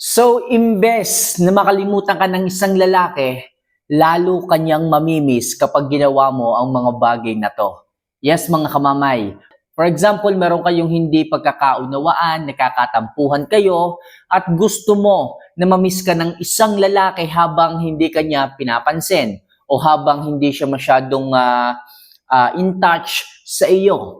So, imbes na makalimutan ka ng isang lalaki, lalo kanyang mamimiss kapag ginawa mo ang mga bagay na to. Yes, mga kamamay. For example, meron kayong hindi pagkakaunawaan, nakakatampuhan kayo, at gusto mo na mamiss ka ng isang lalaki habang hindi kanya pinapansin o habang hindi siya masyadong in touch sa iyo.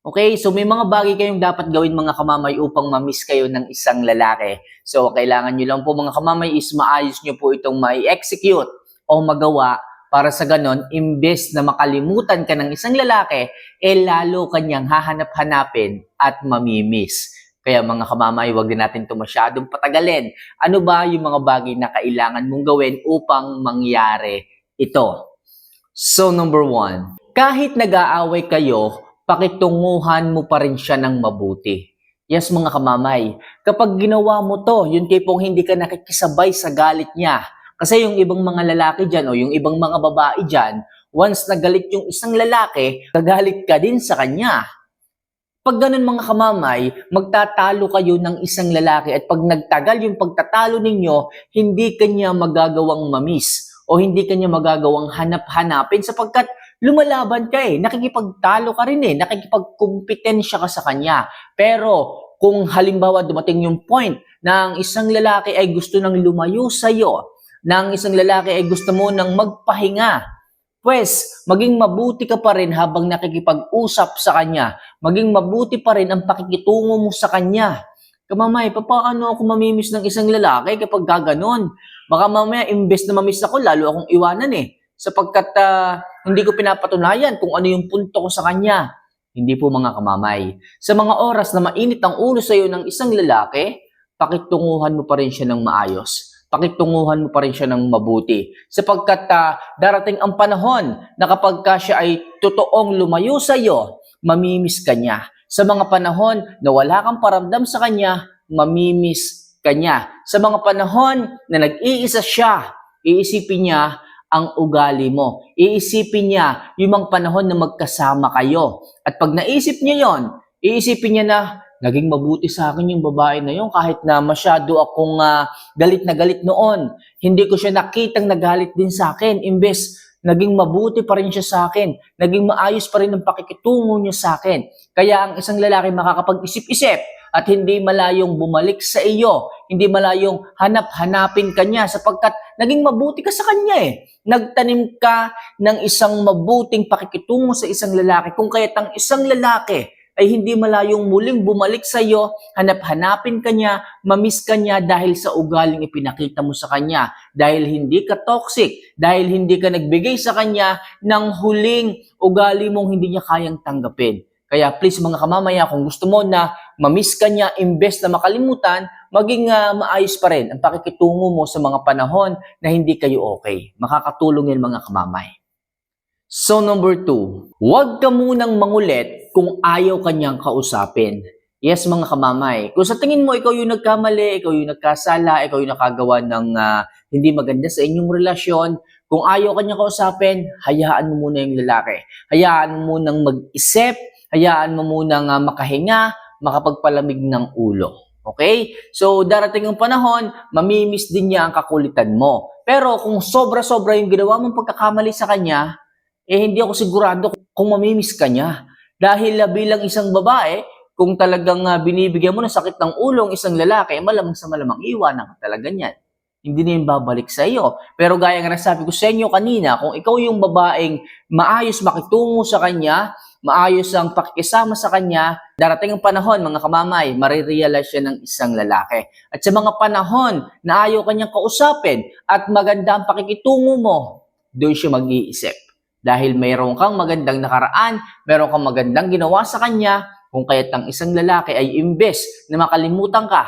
Okay, so may mga bagay kayong dapat gawin mga kamamay upang mamiss kayo ng isang lalaki. So kailangan nyo lang po mga kamamay is maayos nyo po itong mai-execute o magawa para sa ganon, imbes na makalimutan ka ng isang lalaki, lalo kanyang hahanap-hanapin at mamimiss. Kaya mga kamamay, wag din natin ito masyadong patagalin. Ano ba yung mga bagay na kailangan mong gawin upang mangyari ito? So number 1, kahit nag-aaway kayo, pakitunguhan mo pa rin siya ng mabuti. Yes, mga kamamay, kapag ginawa mo to, yun tipong hindi ka nakikisabay sa galit niya. Kasi yung ibang mga lalaki dyan o yung ibang mga babae dyan, once nagalit yung isang lalaki, gagalit ka din sa kanya. Pag ganun mga kamamay, magtatalo kayo ng isang lalaki at pag nagtagal yung pagtatalo ninyo, hindi kanya magagawang mamiss o hindi kanya magagawang hanap-hanapin sapagkat lumalaban ka nakikipagtalo ka rin nakikipagkumpetensya ka sa kanya. Pero kung halimbawa dumating yung point na ang isang lalaki ay gusto nang lumayo sa'yo, na ang isang lalaki ay gusto mo nang magpahinga, pues maging mabuti ka pa rin habang nakikipag-usap sa kanya, maging mabuti pa rin ang pakikitungo mo sa kanya. Kamamay, paano ako mamimiss ng isang lalaki kapag gaganon? Baka mamaya, imbes na mamiss ako, lalo akong iwanan sapagkat hindi ko pinapatunayan kung ano yung punto ko sa kanya. Hindi po mga kamamay. Sa mga oras na mainit ang ulo sa iyo ng isang lalaki, pakitunguhan mo pa rin siya ng maayos. Pakitunguhan mo pa rin siya ng mabuti. Sapagkat darating ang panahon na kapag siya ay totoong lumayo sa iyo, mamimiss ka niya. Sa mga panahon na wala kang paramdam sa kanya, mamimiss ka niya. Sa mga panahon na nag-iisa siya, iisipin niya ang ugali mo. Iisipin niya yung mga panahon na magkasama kayo. At pag naisip niya yon, iisipin niya na naging mabuti sa akin yung babae na yon kahit na masyado akong galit na galit noon. Hindi ko siya nakitang nagalit din sa akin. Imbes naging mabuti pa rin siya sa akin. Naging maayos pa rin ang pakikitungo niya sa akin. Kaya ang isang lalaki makakapag-isip-isip at hindi malayong bumalik sa iyo, hindi malayong hanap-hanapin ka niya sapagkat naging mabuti ka sa kanya Nagtanim ka ng isang mabuting pakikitungo sa isang lalaki kung kaya't ang isang lalaki ay hindi malayong muling bumalik sa iyo, hanap-hanapin ka niya, mamiss ka niya dahil sa ugaling ipinakita mo sa kanya, dahil hindi ka toxic, dahil hindi ka nagbigay sa kanya ng huling ugali mong hindi niya kayang tanggapin. Kaya please mga kamamaya, kung gusto mo na mamiss ka niya imbes na makalimutan, maging maayos pa rin ang pakikitungo mo sa mga panahon na hindi kayo okay. Makakatulong yan mga kamamay. So number 2, huwag ka munang mangulit kung ayaw kanyang kausapin. Yes mga kamamay, kung sa tingin mo ikaw yung nagkamali, ikaw yung nagkasala, ikaw yung nakagawa ng hindi maganda sa inyong relasyon, kung ayaw kanyang kausapin, hayaan mo muna yung lalaki. Hayaan mo munang mag-isip, hayaan mo munang makahinga, makapagpalamig ng ulo. Okay? So, darating ang panahon, mamimiss din niya ang kakulitan mo. Pero kung sobra-sobra yung ginawa mong pagkakamali sa kanya, hindi ako sigurado kung mamimiss ka niya. Dahil bilang isang babae, kung talagang binibigyan mo ng sakit ng ulo ang isang lalaki, malamang sa malamang iwanan ka talaga niyan. Hindi na yung babalik sa iyo. Pero gaya nga nasabi ko sa inyo kanina, kung ikaw yung babaeng maayos makitungo sa kanya, maayos ang pakikisama sa kanya, darating ang panahon, mga kamamay, marirealize siya ng isang lalaki. At sa mga panahon na ayaw kanyang kausapin at maganda ang pakikitungo mo, doon siya mag-iisip. Dahil mayroon kang magandang nakaraan, mayroon kang magandang ginawa sa kanya, kung kaya't ang isang lalaki ay imbes na makalimutan ka,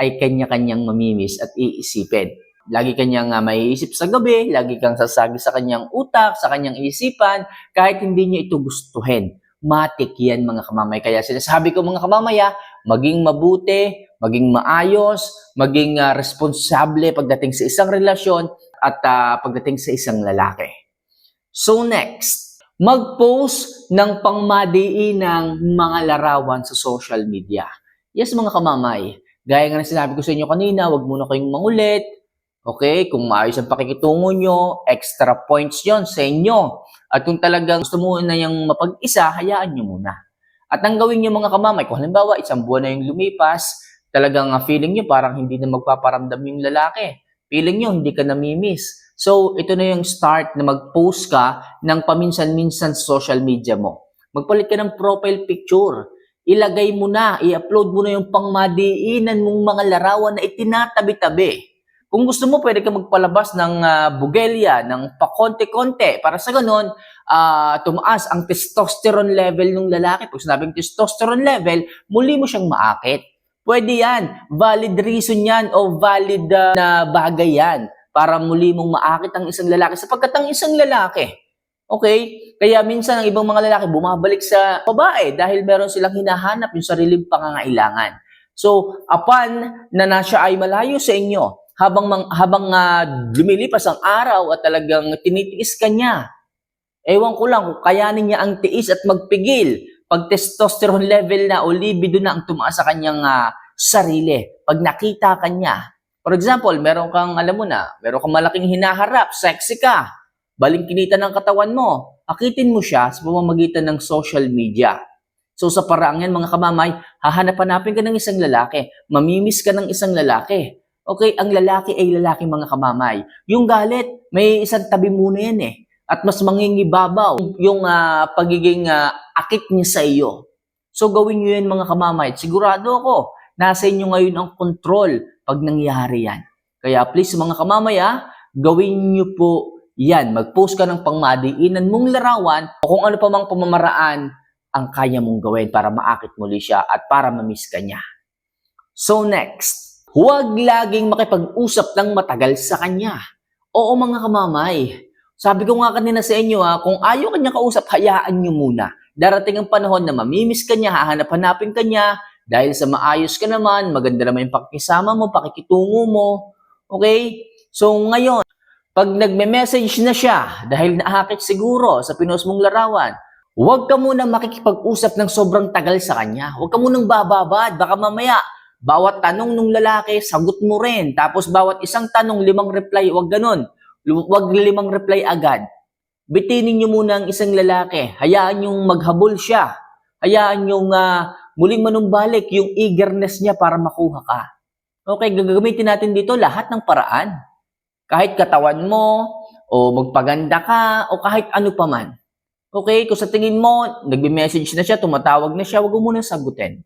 ay kanya-kanyang mamimiss at iisipin. Lagi kanyang maiisip sa gabi, lagi kang sasagi sa kanyang utak, sa kanyang isipan, kahit hindi niya ito gustuhin. Matik yan mga kamamay. Kaya sinasabi ko mga kamamaya, maging mabuti, maging maayos, maging responsable pagdating sa isang relasyon at pagdating sa isang lalaki. So next, mag-post ng pangmadiinang mga larawan sa social media. Yes mga kamamay, Gaya nga ng sinabi ko sa inyo kanina, wag muna kayong mangulit. Okay? Kung maayos ang pakikitungo nyo, extra points yon sa inyo. At kung talagang gusto mo na yung mapag-isa, hayaan nyo muna. At ang gawin nyo mga kamamay, kung halimbawa isang buwan na yung lumipas, talagang feeling nyo parang hindi na magpaparamdam yung lalaki. Feeling nyo hindi ka namimiss. So, ito na yung start na mag-post ka ng paminsan-minsan sa social media mo. Magpalit ka ng profile picture. Ilagay mo na, i-upload mo na yung pangmadiinan mong mga larawan na itinatabi-tabi. Kung gusto mo, pwede ka magpalabas ng bugelya, ng pakonte-konte. Para sa ganun, tumaas ang testosterone level ng lalaki. Pag sinabing testosterone level, muli mo siyang maakit. Pwede yan. Valid reason yan o valid na bagay yan para muli mong maakit ang isang lalaki. Sapagkat ang isang lalaki, okay, kaya minsan ang ibang mga lalaki bumabalik sa babae dahil meron silang hinahanap yung sariling pangangailangan. So, upon na siya ay malayo sa inyo, habang lumilipas ang araw at talagang tinitiis ka niya, ewan ko lang kung kayanin niya ang tiis at magpigil pag testosterone level na o libido na ang tumaas sa kanyang sarili. Pag nakita ka niya, for example, meron kang, alam mo na, meron kang malaking hinaharap, sexy ka, balingkinita ng katawan mo, akitin mo siya sa pamamagitan ng social media. So sa paraang yan mga kamamay, hahanap-hanapin ka ng isang lalaki, mamimiss ka ng isang lalaki. Okay, ang lalaki ay lalaki mga kamamay. Yung galit, may isang tabi muna yan eh. At mas mangingibabaw yung pagiging akit niya sa iyo. So gawin nyo yan mga kamamay. Sigurado ako, nasa inyo ngayon ang control pag nangyari yan. Kaya please mga kamamay gawin nyo po yan. Mag-post ka ng pangmadiinan mong larawan o kung ano pa mang pamamaraan ang kaya mong gawin para maakit muli siya at para mamiss ka niya. So next, huwag laging makipag-usap ng matagal sa kanya. Oo mga kamamay, sabi ko nga kanina sa inyo kung ayaw kanya kausap, hayaan nyo muna. Darating ang panahon na mamimiss ka niya, hahanap-hanapin ka niya, dahil sa maayos ka naman, maganda naman yung pakikisama mo, pakikitungo mo. Okay? So ngayon, pag nagme-message na siya, dahil naakit siguro sa pinost mong larawan, huwag ka munang makikipag-usap ng sobrang tagal sa kanya. Huwag ka munang bababad, baka mamaya, bawat tanong ng lalaki, sagot mo rin. Tapos bawat isang tanong, 5 reply. Huwag ganun. Huwag 5 reply agad. Bitinin nyo muna ang isang lalaki. Hayaan yung maghabol siya. Hayaan yung muling manumbalik yung eagerness niya para makuha ka. Okay, gagamitin natin dito lahat ng paraan. Kahit katawan mo, o magpaganda ka, o kahit ano pa man. Okay, kung sa tingin mo, nagbe-message na siya, tumatawag na siya, huwag mo munang sagutin.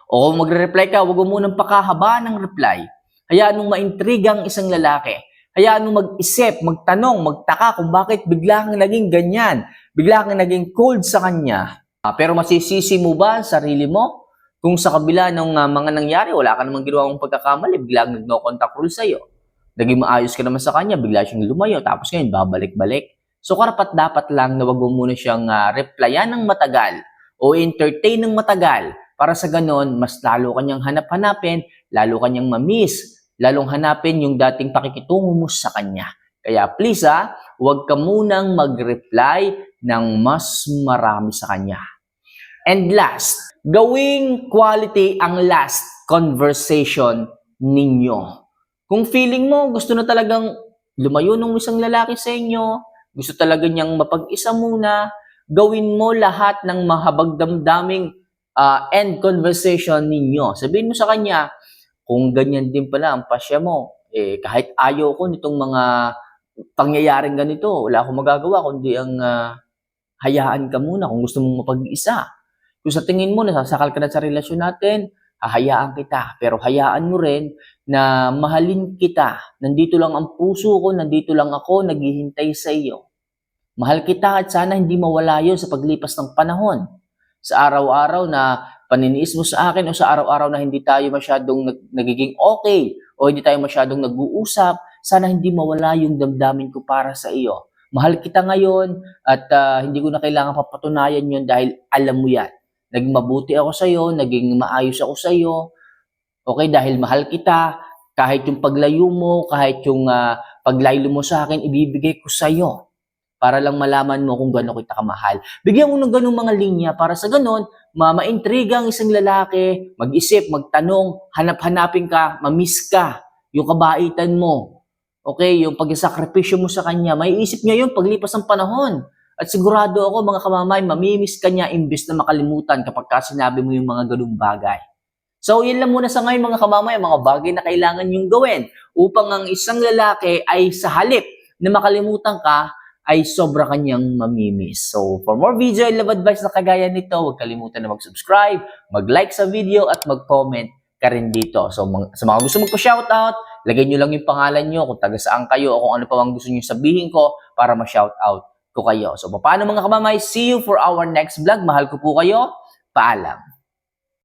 O kung magre-reply ka, huwag mo munang pakahaba ng reply. Hayaan mong maintrigang isang lalaki. Hayaan mong mag-isip, magtanong, magtaka kung bakit bigla kang naging ganyan. Bigla kang naging cold sa kanya. Pero masisisi mo ba ang sarili mo? Kung sa kabila ng mga nangyari, wala ka namang ginawang pagkakamali, biglang nag-no-contact rule sa'yo. Naging maayos ka naman sa kanya, bigla siyang lumayo, tapos ngayon babalik-balik. So karapat-dapat lang na wag mo muna siyang replyan ng matagal o entertain ng matagal. Para sa ganon, mas lalo kanyang hanap-hanapin, lalo kanyang mamiss, lalong hanapin yung dating pakikitungo mo sa kanya. Kaya please huwag ka munang mag-reply ng mas marami sa kanya. And last, gawing quality ang last conversation ninyo. Kung feeling mo gusto na talagang lumayo ng isang lalaki sa inyo, gusto talaga niyang mapag-isa muna, gawin mo lahat ng mahabagdamdaming end conversation ninyo. Sabihin mo sa kanya, kung ganyan din pala ang pasya mo, kahit ayaw ko nitong mga pangyayaring ganito, wala akong magagawa kundi ang hayaan ka muna kung gusto mong mapag-isa. Kung sa tingin mo, nasasakal ka na sa relasyon natin, hahayaan kita. Pero hayaan mo rin na mahalin kita. Nandito lang ang puso ko, nandito lang ako, naghihintay sa iyo. Mahal kita at sana hindi mawala yun sa paglipas ng panahon. Sa araw-araw na paniniis mo sa akin o sa araw-araw na hindi tayo masyadong nagiging okay o hindi tayo masyadong nag-uusap, sana hindi mawala yung damdamin ko para sa iyo. Mahal kita ngayon at hindi ko na kailangan papatunayan yun dahil alam mo yan. Naging mabuti ako sa iyo, naging maayos ako sa iyo. Okay, dahil mahal kita, kahit yung paglayo mo, kahit yung paglaylo mo sa akin, ibibigay ko sa iyo. Para lang malaman mo kung gaano kita kamahal. Bigyan mo ng ganung mga linya para sa ganon, maintriga ang isang lalaki, mag-isip, magtanong, hanap-hanapin ka, mamiss ka, yung kabaitan mo, okay, yung pagsasakripisyo mo sa kanya, may isip niya yun paglipas ng panahon. At sigurado ako mga kamamay, mamimiss ka niya imbes na makalimutan kapag ka sinabi mo yung mga ganung bagay. So, yun lang muna sa ngayon mga kamamay, mga bagay na kailangan yung gawin upang ang isang lalaki ay sa halip na makalimutan ka, ay sobra kanyang mamimiss. So, for more video and love advice na kagaya nito, huwag kalimutan na mag-subscribe, mag-like sa video, at mag-comment ka rin dito. So, sa mga gusto magpa-shoutout, lagay nyo lang yung pangalan nyo, kung taga saan kayo, o kung ano pa ang gusto nyo sabihin ko para ma-shoutout ko kayo. So, paano mga kamamay? See you for our next vlog. Mahal ko po kayo. Paalam.